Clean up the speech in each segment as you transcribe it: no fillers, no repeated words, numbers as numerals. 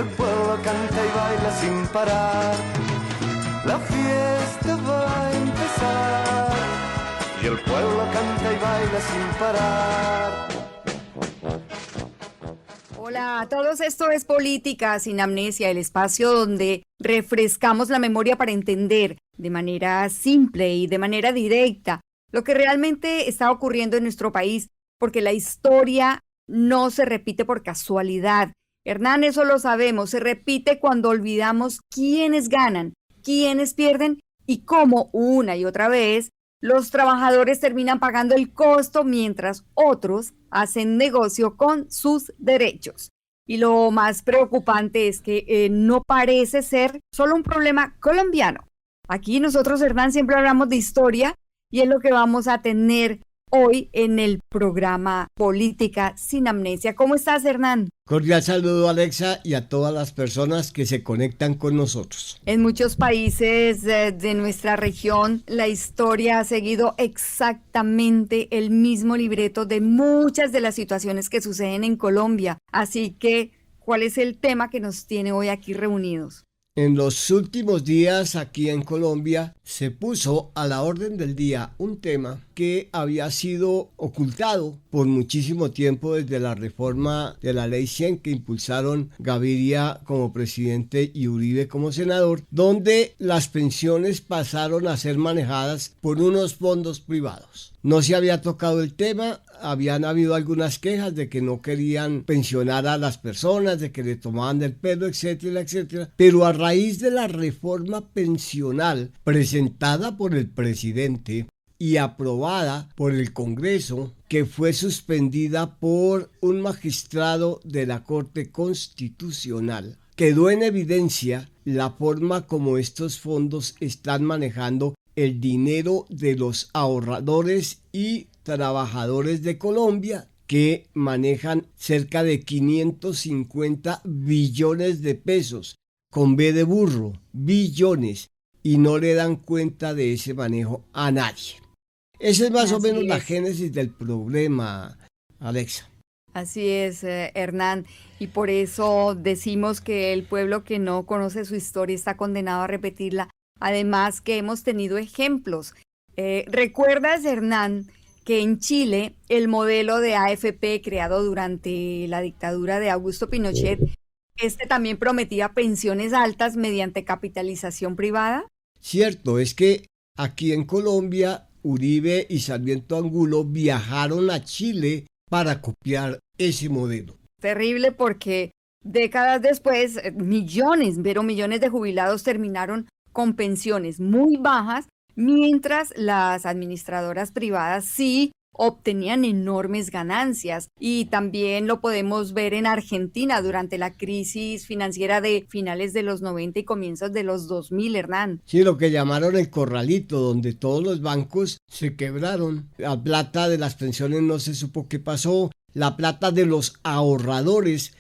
el pueblo canta y baila sin parar. La fiesta va a empezar y el pueblo canta y baila sin parar. Hola a todos, esto es Política sin Amnesia, el espacio donde refrescamos la memoria para entender de manera simple y de manera directa lo que realmente está ocurriendo en nuestro país, porque la historia no se repite por casualidad. Hernán, eso lo sabemos, se repite cuando olvidamos quiénes ganan, quiénes pierden y cómo una y otra vez los trabajadores terminan pagando el costo mientras otros hacen negocio con sus derechos. Y lo más preocupante es que no parece ser solo un problema colombiano. Aquí nosotros, Hernán, siempre hablamos de historia y es lo que vamos a tener hoy en el programa Política sin Amnesia. ¿Cómo estás, Hernán? Cordial saludo, Alexa, y a todas las personas que se conectan con nosotros. En muchos países de nuestra región, la historia ha seguido exactamente el mismo libreto de muchas de las situaciones que suceden en Colombia. Así que, ¿cuál es el tema que nos tiene hoy aquí reunidos? En los últimos días aquí en Colombia se puso a la orden del día un tema que había sido ocultado por muchísimo tiempo desde la reforma de la Ley 100 que impulsaron Gaviria como presidente y Uribe como senador, donde las pensiones pasaron a ser manejadas por unos fondos privados. No se había tocado el tema, habían habido algunas quejas de que no querían pensionar a las personas, de que le tomaban del pelo, etcétera, etcétera. Pero a raíz de la reforma pensional presentada por el presidente y aprobada por el Congreso, que fue suspendida por un magistrado de la Corte Constitucional, quedó en evidencia la forma como estos fondos están manejando el dinero de los ahorradores y trabajadores de Colombia, que manejan cerca de 550 billones de pesos, con B de burro, billones, y no le dan cuenta de ese manejo a nadie. Esa es más o menos la génesis del problema, Alexa. Así es, Hernán, y por eso decimos que el pueblo que no conoce su historia está condenado a repetirla. Además que hemos tenido ejemplos. ¿Recuerdas, Hernán, que en Chile el modelo de AFP creado durante la dictadura de Augusto Pinochet, también prometía pensiones altas mediante capitalización privada? Cierto, es que aquí en Colombia Uribe y Sarmiento Angulo viajaron a Chile para copiar ese modelo. Terrible, porque décadas después millones de jubilados terminaron con pensiones muy bajas, mientras las administradoras privadas sí obtenían enormes ganancias. Y también lo podemos ver en Argentina durante la crisis financiera de finales de los 90 y comienzos de los 2000, Hernán. Sí, lo que llamaron el corralito, donde todos los bancos se quebraron. La plata de las pensiones no se supo qué pasó. La plata de los ahorradores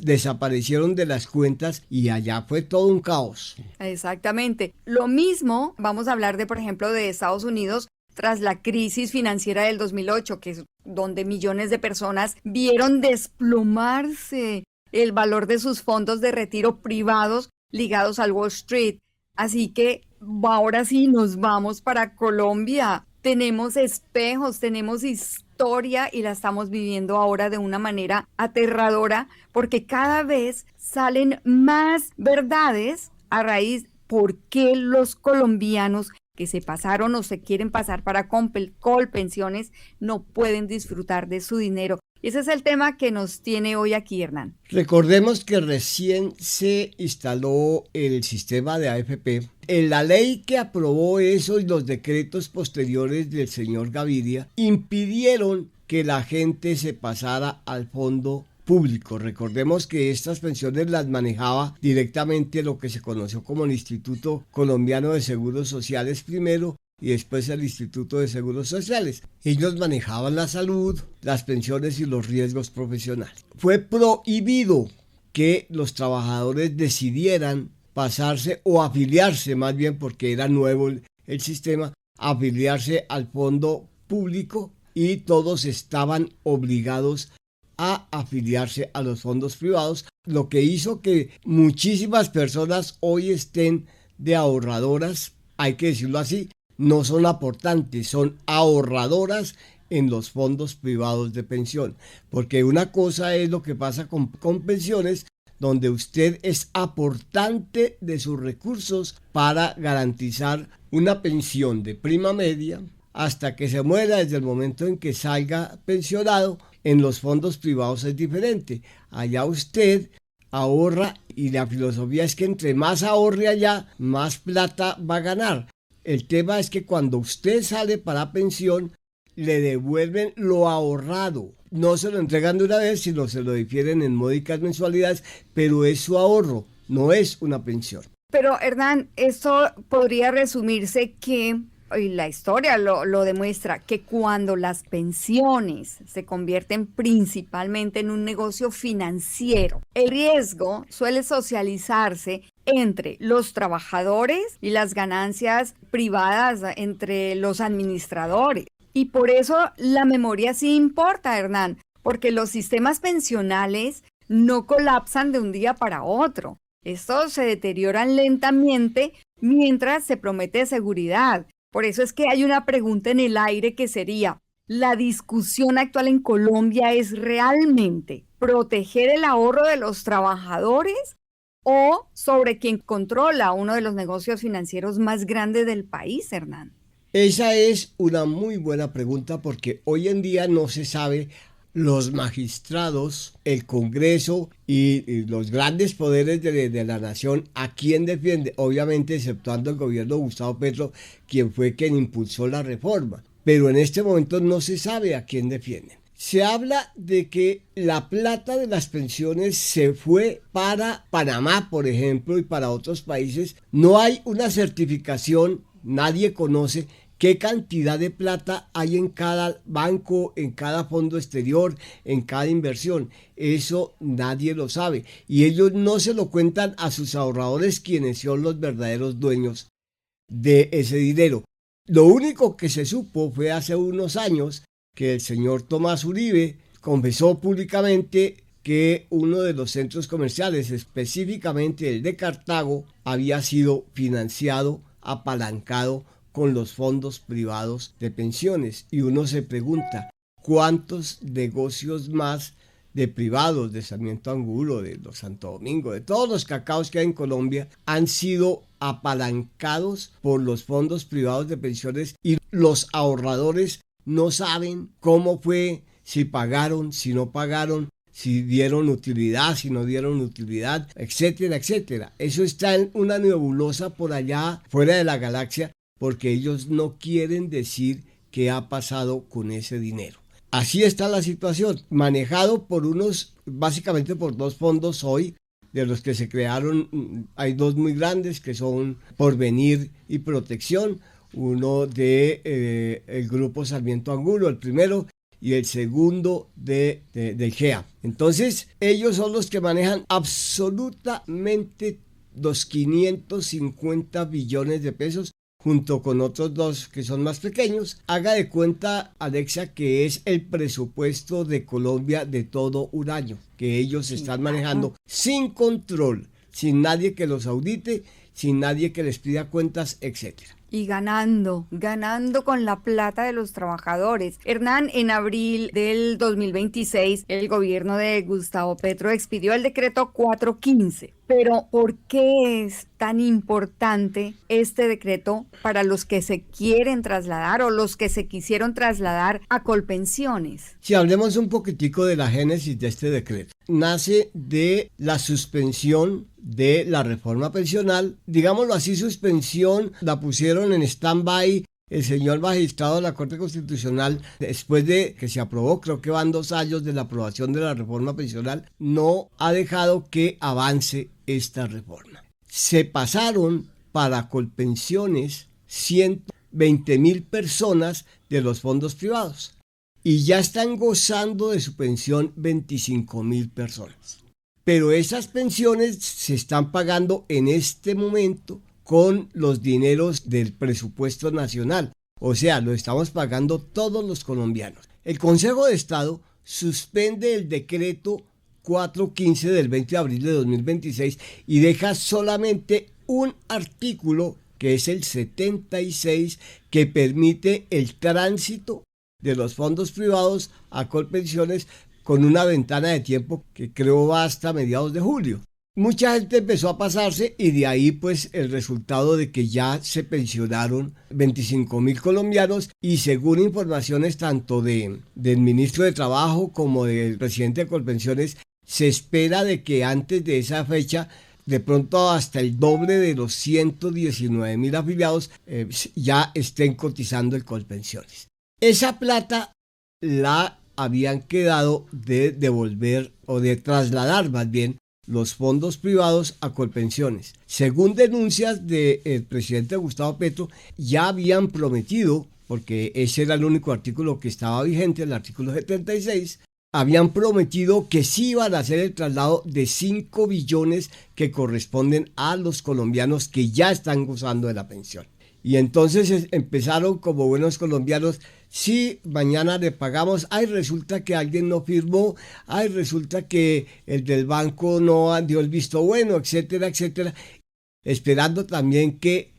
desaparecieron de las cuentas y allá fue todo un caos. Exactamente. Lo mismo vamos a hablar de, por ejemplo, de Estados Unidos tras la crisis financiera del 2008, que es donde millones de personas vieron desplomarse el valor de sus fondos de retiro privados ligados al Wall Street. Así que ahora sí nos vamos para Colombia. Tenemos espejos, tenemos historia y la estamos viviendo ahora de una manera aterradora, porque cada vez salen más verdades a raíz por qué los colombianos que se pasaron o se quieren pasar para Colpensiones no pueden disfrutar de su dinero. Y ese es el tema que nos tiene hoy aquí, Hernán. Recordemos que recién se instaló el sistema de AFP. En la ley que aprobó eso y los decretos posteriores del señor Gaviria impidieron que la gente se pasara al fondo público. Recordemos que estas pensiones las manejaba directamente lo que se conoció como el Instituto Colombiano de Seguros Sociales primero y después el Instituto de Seguros Sociales. Ellos manejaban la salud, las pensiones y los riesgos profesionales. Fue prohibido que los trabajadores decidieran pasarse o afiliarse, más bien porque era nuevo el sistema, afiliarse al fondo público, y todos estaban obligados a afiliarse a los fondos privados, lo que hizo que muchísimas personas hoy estén de ahorradoras, hay que decirlo así, no son aportantes, son ahorradoras en los fondos privados de pensión, porque una cosa es lo que pasa con pensiones, donde usted es aportante de sus recursos para garantizar una pensión de prima media hasta que se muera. Desde el momento en que salga pensionado, en los fondos privados es diferente. Allá usted ahorra y la filosofía es que entre más ahorre allá, más plata va a ganar. El tema es que cuando usted sale para pensión, le devuelven lo ahorrado. No se lo entregan de una vez, sino se lo difieren en módicas mensualidades, pero es su ahorro, no es una pensión. Pero Hernán, esto podría resumirse que, y la historia lo demuestra, que cuando las pensiones se convierten principalmente en un negocio financiero, el riesgo suele socializarse entre los trabajadores y las ganancias privadas entre los administradores. Y por eso la memoria sí importa, Hernán, porque los sistemas pensionales no colapsan de un día para otro. Estos se deterioran lentamente mientras se promete seguridad. Por eso es que hay una pregunta en el aire que sería: ¿la discusión actual en Colombia es realmente proteger el ahorro de los trabajadores o sobre quien controla uno de los negocios financieros más grandes del país, Hernán? Esa es una muy buena pregunta, porque hoy en día no se sabe los magistrados, el Congreso y los grandes poderes de la nación a quién defiende, obviamente exceptuando el gobierno de Gustavo Petro, quien fue quien impulsó la reforma. Pero en este momento no se sabe a quién defienden. Se habla de que la plata de las pensiones se fue para Panamá, por ejemplo, y para otros países. No hay una certificación, nadie conoce qué cantidad de plata hay en cada banco, en cada fondo exterior, en cada inversión. Eso nadie lo sabe. Y ellos no se lo cuentan a sus ahorradores, quienes son los verdaderos dueños de ese dinero. Lo único que se supo fue hace unos años que el señor Tomás Uribe confesó públicamente que uno de los centros comerciales, específicamente el de Cartago, había sido financiado, apalancado con los fondos privados de pensiones. Y uno se pregunta, ¿cuántos negocios más de privados, de Sarmiento Angulo, de los Santo Domingo, de todos los cacaos que hay en Colombia, han sido apalancados por los fondos privados de pensiones y los ahorradores no saben cómo fue, si pagaron, si no pagaron, si dieron utilidad, si no dieron utilidad, etcétera, etcétera? Eso está en una nebulosa por allá, fuera de la galaxia, porque ellos no quieren decir qué ha pasado con ese dinero. Así está la situación, manejado por básicamente por dos fondos hoy, de los que se crearon. Hay dos muy grandes que son Porvenir y Protección, uno el grupo Sarmiento Angulo, el primero, y el segundo del GEA. Entonces, ellos son los que manejan absolutamente los 550 billones de pesos, junto con otros dos que son más pequeños. Haga de cuenta, Alexa, que es el presupuesto de Colombia de todo un año, que ellos están manejando sin control, sin nadie que los audite, sin nadie que les pida cuentas, etcétera. Y ganando con la plata de los trabajadores. Hernán, en abril del 2026, el gobierno de Gustavo Petro expidió el decreto 415. Pero, ¿por qué es tan importante este decreto para los que se quieren trasladar o los que se quisieron trasladar a Colpensiones? Si hablemos un poquitico de la génesis de este decreto. Nace de la suspensión de la reforma pensional, digámoslo así, suspensión, la pusieron en stand-by el señor magistrado de la Corte Constitucional, después de que se aprobó, creo que van 2 años de la aprobación de la reforma pensional, no ha dejado que avance esta reforma. Se pasaron para Colpensiones 120.000 personas de los fondos privados y ya están gozando de su pensión 25.000 personas. Pero esas pensiones se están pagando en este momento con los dineros del presupuesto nacional. O sea, lo estamos pagando todos los colombianos. El Consejo de Estado suspende el decreto 415 del 20 de abril de 2026 y deja solamente un artículo, que es el 76, que permite el tránsito de los fondos privados a Colpensiones con una ventana de tiempo que creo va hasta mediados de julio. Mucha gente empezó a pasarse y de ahí pues el resultado de que ya se pensionaron 25.000 colombianos y según informaciones tanto del ministro de Trabajo como del presidente de Colpensiones, se espera de que antes de esa fecha de pronto hasta el doble de los 119.000 afiliados ya estén cotizando en Colpensiones. Esa plata la habían quedado de devolver o de trasladar más bien los fondos privados a Colpensiones. Según denuncias del presidente Gustavo Petro, ya habían prometido, porque ese era el único artículo que estaba vigente, el artículo 76, habían prometido que sí iban a hacer el traslado de 5 billones que corresponden a los colombianos que ya están gozando de la pensión. Y entonces empezaron como buenos colombianos, sí, mañana le pagamos, ay, resulta que alguien no firmó, ay, resulta que el del banco no dio el visto bueno, etcétera, etcétera, esperando también que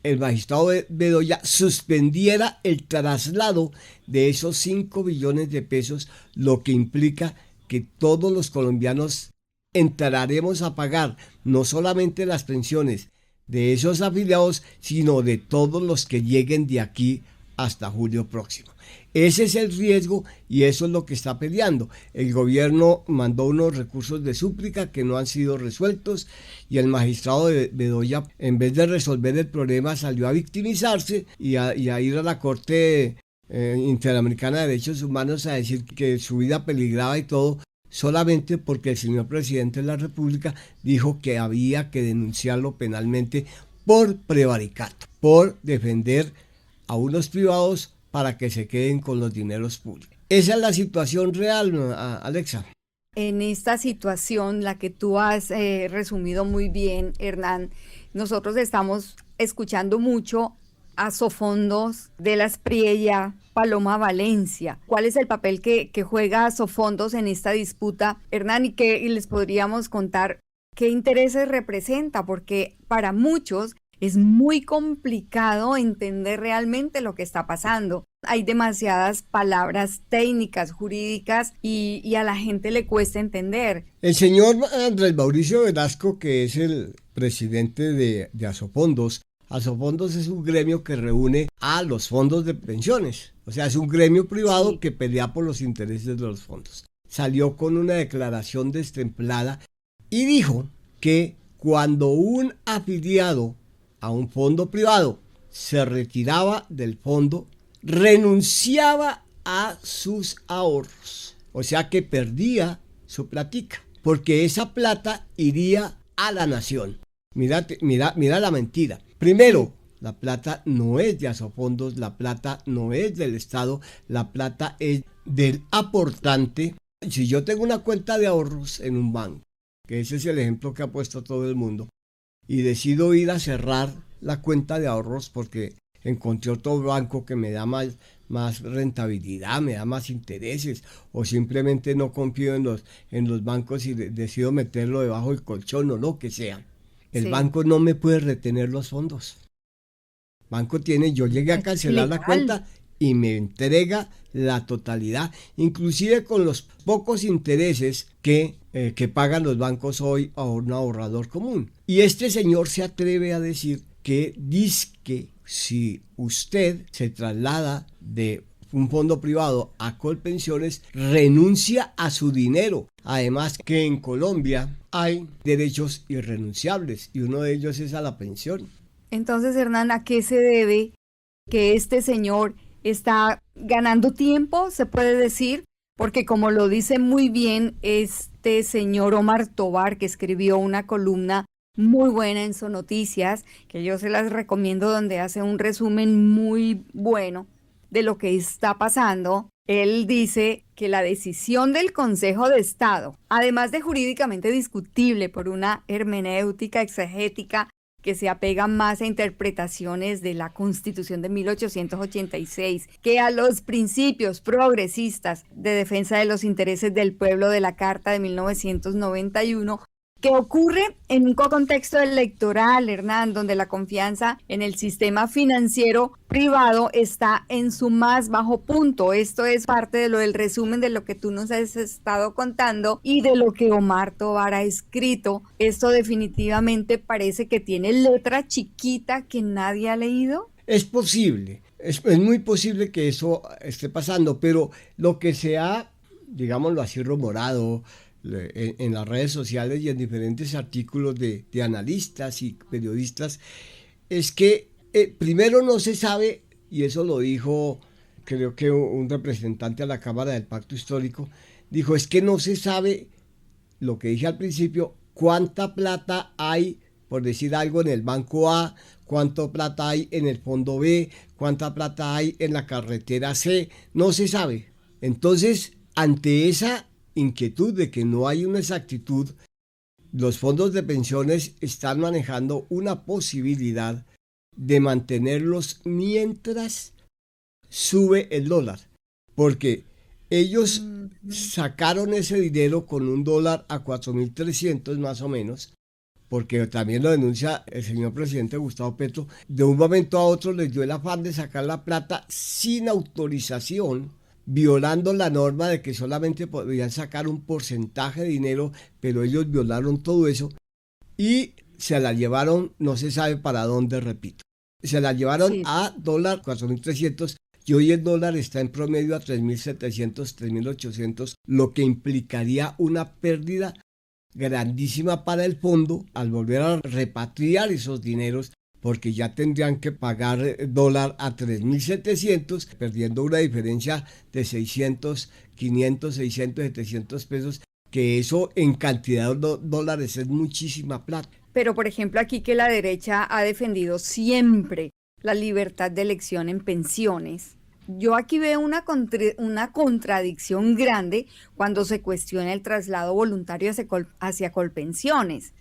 el magistrado Bedoya suspendiera el traslado de esos 5 billones de pesos, lo que implica que todos los colombianos entraremos a pagar no solamente las pensiones de esos afiliados, sino de todos los que lleguen de aquí hasta julio próximo. Ese es el riesgo y eso es lo que está peleando. El gobierno mandó unos recursos de súplica que no han sido resueltos y el magistrado Bedoya, en vez de resolver el problema, salió a victimizarse y a ir a la Corte Interamericana de Derechos Humanos a decir que su vida peligraba y todo, solamente porque el señor presidente de la República dijo que había que denunciarlo penalmente por prevaricato, por defender a unos privados para que se queden con los dineros públicos. Esa es la situación real, Alexa. En esta situación, la que tú has resumido muy bien, Hernán, nosotros estamos escuchando mucho a Sofondos de la Espriella, Paloma Valencia. ¿Cuál es el papel que juega Sofondos en esta disputa, Hernán? Y les podríamos contar qué intereses representa, porque para muchos es muy complicado entender realmente lo que está pasando. Hay demasiadas palabras técnicas, jurídicas, y a la gente le cuesta entender. El señor Andrés Mauricio Velasco, que es el presidente de Asofondos, Asofondos es un gremio que reúne a los fondos de pensiones. O sea, es un gremio privado que pelea por los intereses de los fondos. Salió con una declaración destemplada y dijo que cuando un afiliado a un fondo privado se retiraba del fondo, renunciaba a sus ahorros. O sea que perdía su platica, porque esa plata iría a la nación. Mira la mentira. Primero, la plata no es de Asofondos, la plata no es del Estado, la plata es del aportante. Si yo tengo una cuenta de ahorros en un banco, que ese es el ejemplo que ha puesto todo el mundo, y decido ir a cerrar la cuenta de ahorros porque encontré otro banco que me da más rentabilidad, me da más intereses, o simplemente no confío en los bancos y decido meterlo debajo del colchón o lo que sea. El banco no me puede retener los fondos. Banco yo llegué a cancelar la cuenta y me entrega la totalidad, inclusive con los pocos intereses que pagan los bancos hoy a un ahorrador común. Y este señor se atreve a decir que si usted se traslada de un fondo privado a Colpensiones, renuncia a su dinero. Además que en Colombia hay derechos irrenunciables y uno de ellos es a la pensión. Entonces, Hernán, ¿a qué se debe que este señor está ganando tiempo, se puede decir? Porque como lo dice muy bien este señor Omar Tobar, que escribió una columna muy buena en Sonoticias, que yo se las recomiendo, donde hace un resumen muy bueno de lo que está pasando. Él dice que la decisión del Consejo de Estado, además de jurídicamente discutible por una hermenéutica exegética que se apega más a interpretaciones de la Constitución de 1886 que a los principios progresistas de defensa de los intereses del pueblo de la Carta de 1991, que ocurre en un contexto electoral, Hernán, donde la confianza en el sistema financiero privado está en su más bajo punto. Esto es parte de lo del resumen de lo que tú nos has estado contando y de lo que Omar Tovar ha escrito. Esto definitivamente parece que tiene letra chiquita que nadie ha leído. Es posible, es muy posible que eso esté pasando, pero lo que se ha, digámoslo así, rumorado en las redes sociales y en diferentes artículos de analistas y periodistas, es que primero no se sabe, y eso lo dijo creo que un representante a la Cámara del Pacto Histórico, dijo, es que no se sabe, lo que dije al principio, cuánta plata hay, por decir algo, en el Banco A, cuánta plata hay en el Fondo B, cuánta plata hay en la carretera C, no se sabe. Entonces, ante esa inquietud de que no hay una exactitud, los fondos de pensiones están manejando una posibilidad de mantenerlos mientras sube el dólar, porque ellos sacaron ese dinero con un dólar a 4.300 más o menos, porque también lo denuncia el señor presidente Gustavo Petro, de un momento a otro les dio el afán de sacar la plata sin autorización, violando la norma de que solamente podían sacar un porcentaje de dinero, pero ellos violaron todo eso y se la llevaron, no se sabe para dónde, repito. Se la llevaron a dólar 4.300 y hoy el dólar está en promedio a 3.700, 3.800, lo que implicaría una pérdida grandísima para el fondo al volver a repatriar esos dineros, porque ya tendrían que pagar dólar a 3.700, perdiendo una diferencia de 600, 500, 600, 700 pesos, que eso en cantidad de dólares es muchísima plata. Pero, por ejemplo, aquí que la derecha ha defendido siempre la libertad de elección en pensiones, yo aquí veo una contradicción grande cuando se cuestiona el traslado voluntario hacia Colpensiones.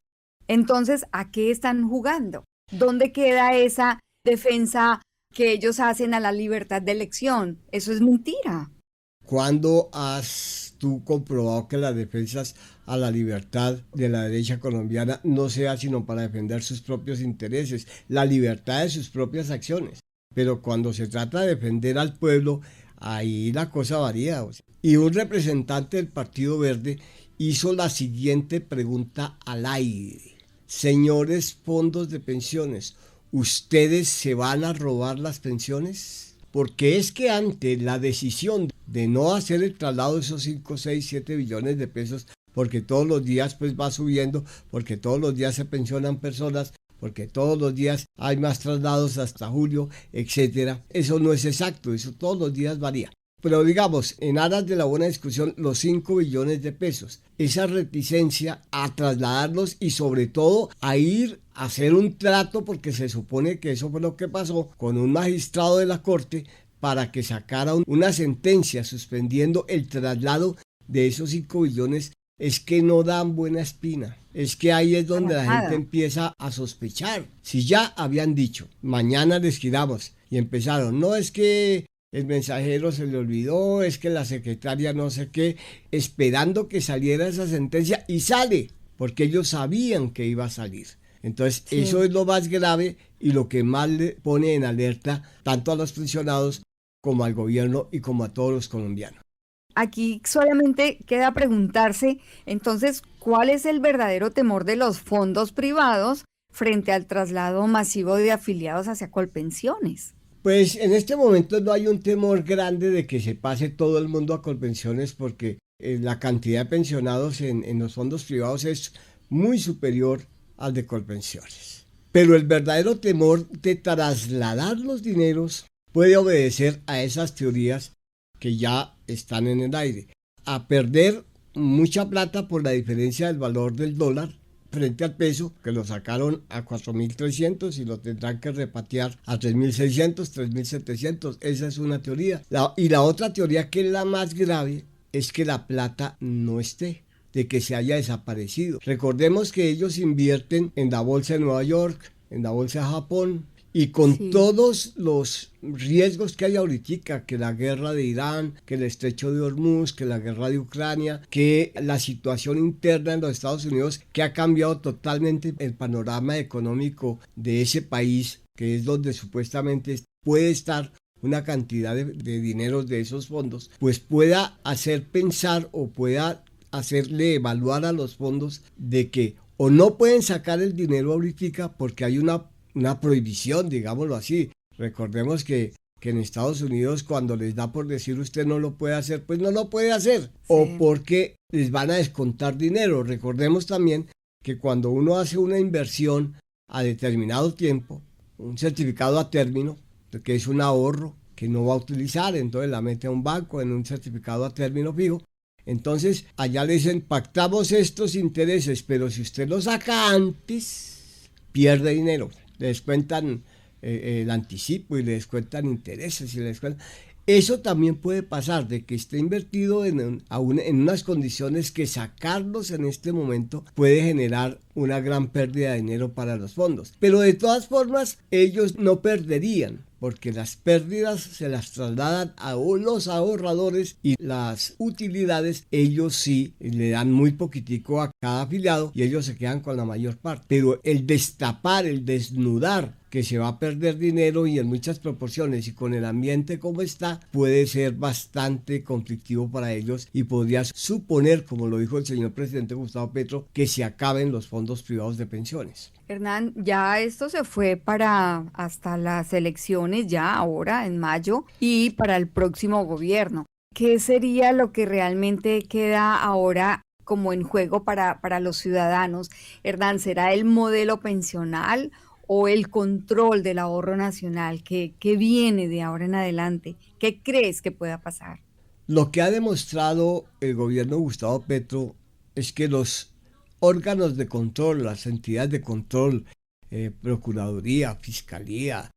Entonces, ¿a qué están jugando? ¿Dónde queda esa defensa que ellos hacen a la libertad de elección? Eso es mentira. ¿Cuándo has tú comprobado que las defensas a la libertad de la derecha colombiana no sea sino para defender sus propios intereses, la libertad de sus propias acciones? Pero cuando se trata de defender al pueblo, ahí la cosa varía. Y un representante del Partido Verde hizo la siguiente pregunta al aire. Señores fondos de pensiones, ¿ustedes se van a robar las pensiones? Porque es que ante la decisión de no hacer el traslado de esos 5, 6, 7 billones de pesos, porque todos los días pues va subiendo, porque todos los días se pensionan personas, porque todos los días hay más traslados hasta julio, etcétera. Eso no es exacto, eso todos los días varía. Pero digamos, en aras de la buena discusión, los 5 billones de pesos, esa reticencia a trasladarlos y sobre todo a ir a hacer un trato, porque se supone que eso fue lo que pasó con un magistrado de la Corte para que sacara una sentencia suspendiendo el traslado de esos 5 billones, es que no dan buena espina. Es que ahí es donde la gente empieza a sospechar. Si ya habían dicho, mañana les giramos, y empezaron, no es que el mensajero se le olvidó, es que la secretaria no sé qué, esperando que saliera esa sentencia, y sale, porque ellos sabían que iba a salir. Entonces eso es lo más grave y lo que más le pone en alerta tanto a los pensionados como al gobierno y como a todos los colombianos. Aquí solamente queda preguntarse, entonces, ¿cuál es el verdadero temor de los fondos privados frente al traslado masivo de afiliados hacia Colpensiones? Pues en este momento no hay un temor grande de que se pase todo el mundo a Colpensiones, porque la cantidad de pensionados en los fondos privados es muy superior al de Colpensiones. Pero el verdadero temor de trasladar los dineros puede obedecer a esas teorías que ya están en el aire, a perder mucha plata por la diferencia del valor del dólar frente al peso, que lo sacaron a 4.300 y lo tendrán que repatriar a 3.600, 3.700. Esa es una teoría. Y la otra teoría, que es la más grave, es que la plata no esté, de que se haya desaparecido. Recordemos que ellos invierten en la bolsa de Nueva York, en la bolsa de Japón. Y con Sí. todos los riesgos que hay ahorita, que la guerra de Irán, que el estrecho de Hormuz, que la guerra de Ucrania, que la situación interna en los Estados Unidos, que ha cambiado totalmente el panorama económico de ese país, que es donde supuestamente puede estar una cantidad de dinero de esos fondos, pues pueda hacer pensar o pueda hacerle evaluar a los fondos de que o no pueden sacar el dinero ahorita porque hay una prohibición, digámoslo así. Recordemos que en Estados Unidos cuando les da por decir usted no lo puede hacer, pues no lo puede hacer. Sí. O porque les van a descontar dinero. Recordemos también que cuando uno hace una inversión a determinado tiempo, un certificado a término, que es un ahorro que no va a utilizar, entonces la mete a un banco en un certificado a término fijo. Entonces allá le dicen, pactamos estos intereses, pero si usted lo saca antes, pierde dinero. Le descuentan el anticipo y le descuentan intereses y le descuentan. Eso también puede pasar, de que esté invertido en unas condiciones que sacarlos en este momento puede generar una gran pérdida de dinero para los fondos. Pero de todas formas, ellos no perderían, porque las pérdidas se las trasladan a los ahorradores y las utilidades ellos sí le dan muy poquitico a cada afiliado y ellos se quedan con la mayor parte. Pero el destapar, el desnudar que se va a perder dinero y en muchas proporciones y con el ambiente como está, puede ser bastante conflictivo para ellos y podría suponer, como lo dijo el señor presidente Gustavo Petro, que se acaben los fondos privados de pensiones. Hernán, ya esto se fue para hasta las elecciones, ya ahora en mayo, y para el próximo gobierno. ¿Qué sería lo que realmente queda ahora como en juego para los ciudadanos? Hernán, ¿será el modelo pensional o el control del ahorro nacional? ¿Qué viene de ahora en adelante? ¿Qué crees que pueda pasar? Lo que ha demostrado el gobierno de Gustavo Petro es que los órganos de control, las entidades de control, Procuraduría, Fiscalía,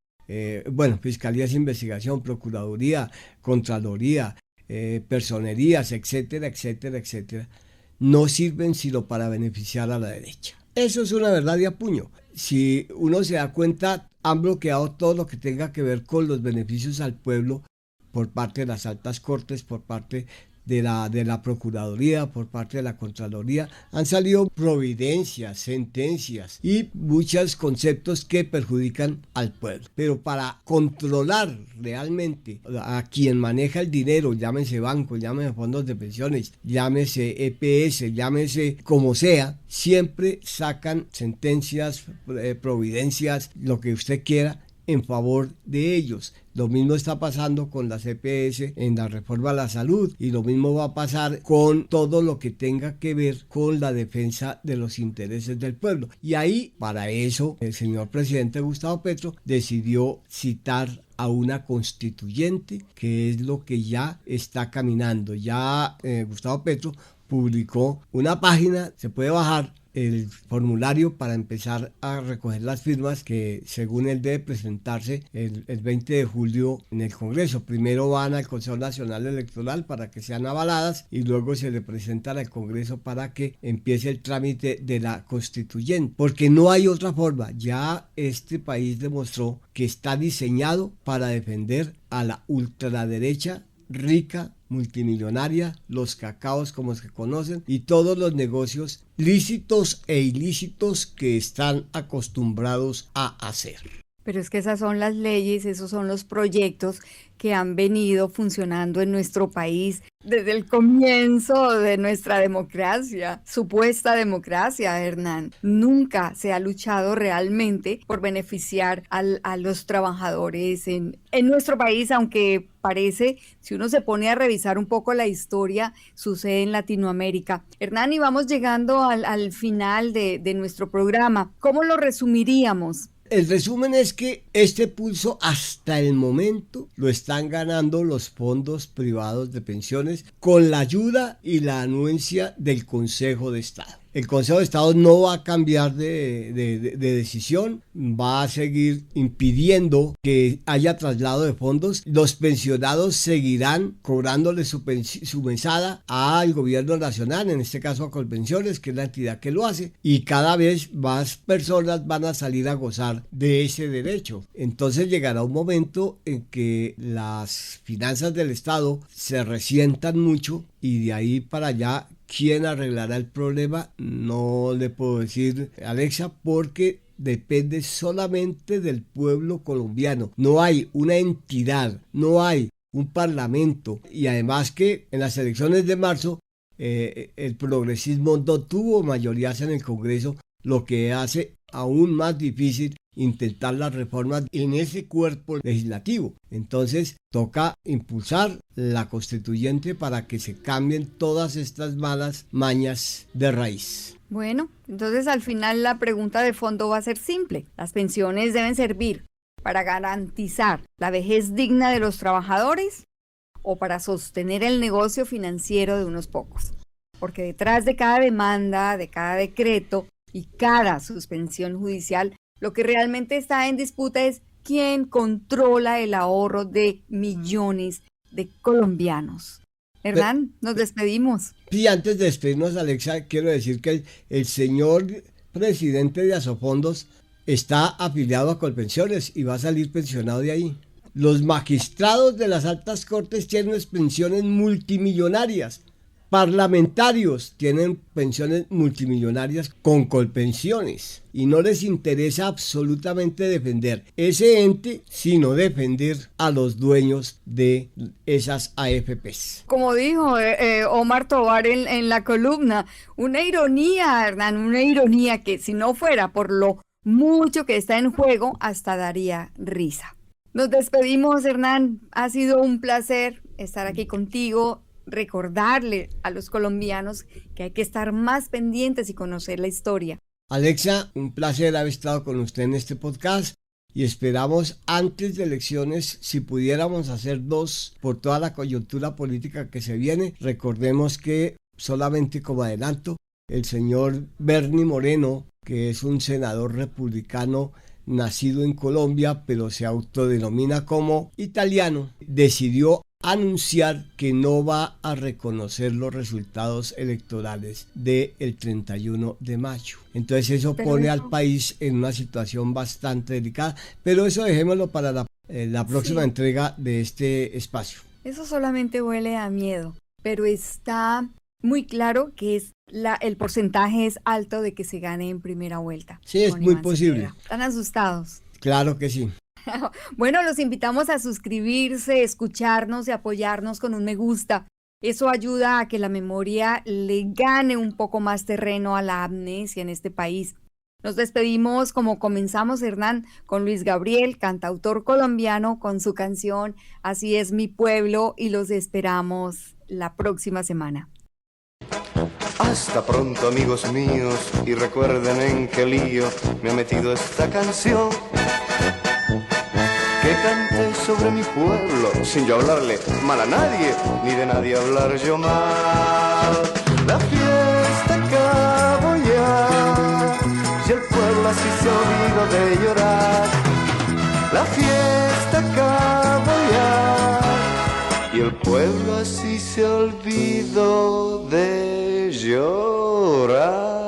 Fiscalía es investigación, Procuraduría, Contraloría, Personerías, etcétera, etcétera, etcétera, no sirven sino para beneficiar a la derecha. Eso es una verdad de a puño. Si uno se da cuenta, han bloqueado todo lo que tenga que ver con los beneficios al pueblo por parte de las altas cortes, por parte de la Procuraduría, por parte de la Contraloría. Han salido providencias, sentencias y muchos conceptos que perjudican al pueblo. Pero para controlar realmente a quien maneja el dinero, llámese banco, llámese fondos de pensiones, llámese EPS, llámese como sea, siempre sacan sentencias, providencias, lo que usted quiera, en favor de ellos. Lo mismo está pasando con las EPS en la reforma a la salud y lo mismo va a pasar con todo lo que tenga que ver con la defensa de los intereses del pueblo. Y ahí, para eso, el señor presidente Gustavo Petro decidió citar a una constituyente, que es lo que ya está caminando. Ya Gustavo Petro publicó una página, se puede bajar el formulario para empezar a recoger las firmas que según él debe presentarse el 20 de julio en el Congreso. Primero van al Consejo Nacional Electoral para que sean avaladas y luego se le presentan al Congreso para que empiece el trámite de la constituyente, porque no hay otra forma. Ya este país demostró que está diseñado para defender a la ultraderecha rica, multimillonaria, los cacaos como se conocen y todos los negocios lícitos e ilícitos que están acostumbrados a hacer. Pero es que esas son las leyes, esos son los proyectos que han venido funcionando en nuestro país desde el comienzo de nuestra democracia, supuesta democracia, Hernán. Nunca se ha luchado realmente por beneficiar a los trabajadores en nuestro país, aunque parece, si uno se pone a revisar un poco la historia, sucede en Latinoamérica. Hernán, y vamos llegando al final de nuestro programa. ¿Cómo lo resumiríamos? El resumen es que este pulso hasta el momento lo están ganando los fondos privados de pensiones con la ayuda y la anuencia del Consejo de Estado. El Consejo de Estado no va a cambiar de decisión, va a seguir impidiendo que haya traslado de fondos. Los pensionados seguirán cobrándole su mesada al gobierno nacional, en este caso a Colpensiones, que es la entidad que lo hace, y cada vez más personas van a salir a gozar de ese derecho. Entonces llegará un momento en que las finanzas del Estado se resientan mucho y de ahí para allá, ¿quién arreglará el problema? No le puedo decir, Alexa, porque depende solamente del pueblo colombiano. No hay una entidad, no hay un parlamento, y además que en las elecciones de marzo el progresismo no tuvo mayorías en el Congreso, lo que hace aún más difícil intentar las reformas en ese cuerpo legislativo. Entonces toca impulsar la constituyente para que se cambien todas estas malas mañas de raíz. Bueno, entonces al final la pregunta de fondo va a ser simple. ¿Las pensiones deben servir para garantizar la vejez digna de los trabajadores o para sostener el negocio financiero de unos pocos? Porque detrás de cada demanda, de cada decreto y cada suspensión judicial, lo que realmente está en disputa es quién controla el ahorro de millones de colombianos. Hernán, nos despedimos. Sí, antes de despedirnos, Alexa, quiero decir que el señor presidente de Asofondos está afiliado a Colpensiones y va a salir pensionado de ahí. Los magistrados de las altas cortes tienen unas pensiones multimillonarias. Parlamentarios tienen pensiones multimillonarias con Colpensiones y no les interesa absolutamente defender ese ente, sino defender a los dueños de esas AFPs. Como dijo Omar Tobar en la columna, una ironía, Hernán, una ironía que si no fuera por lo mucho que está en juego, hasta daría risa. Nos despedimos, Hernán, ha sido un placer estar aquí contigo. Recordarle a los colombianos que hay que estar más pendientes y conocer la historia. Alexa, un placer haber estado con usted en este podcast y esperamos antes de elecciones, si pudiéramos hacer 2 por toda la coyuntura política que se viene. Recordemos que solamente como adelanto, el señor Bernie Moreno, que es un senador republicano nacido en Colombia, pero se autodenomina como italiano, decidió anunciar que no va a reconocer los resultados electorales del 31 de mayo. Entonces eso pone al país en una situación bastante delicada, pero eso dejémoslo para la próxima entrega de este espacio. Eso solamente huele a miedo, pero está muy claro que el porcentaje es alto de que se gane en primera vuelta. Sí, es muy posible. ¿Están asustados? Claro que sí. Bueno, los invitamos a suscribirse, escucharnos y apoyarnos con un me gusta. Eso ayuda a que la memoria le gane un poco más terreno a la amnesia en este país. Nos despedimos como comenzamos, Hernán, con Luis Gabriel, cantautor colombiano, con su canción Así es mi pueblo, y los esperamos la próxima semana. Hasta pronto, amigos míos, y recuerden en qué lío me ha metido esta canción. Que cante sobre mi pueblo, sin yo hablarle mal a nadie, ni de nadie hablar yo mal. La fiesta acabó ya, y el pueblo así se olvidó de llorar. La fiesta acabó ya, y el pueblo así se olvidó de llorar.